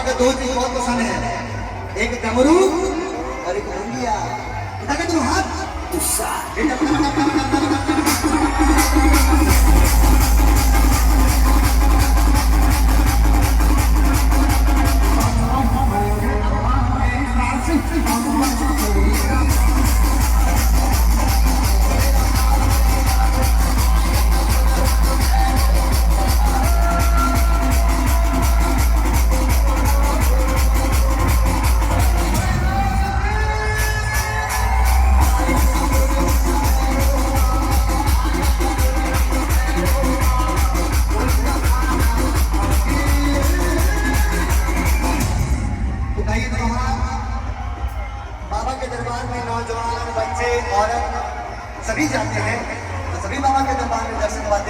को दो चीज बहुत पसंद है, एक डमरू और एक भंगिया। उठा के तुम हाथ गुस्सा। बाबा के दरबार में नौजवान, बच्चे, औरत सभी जाते हैं, तो सभी बाबा के दरबार में दर्शन पाते हैं।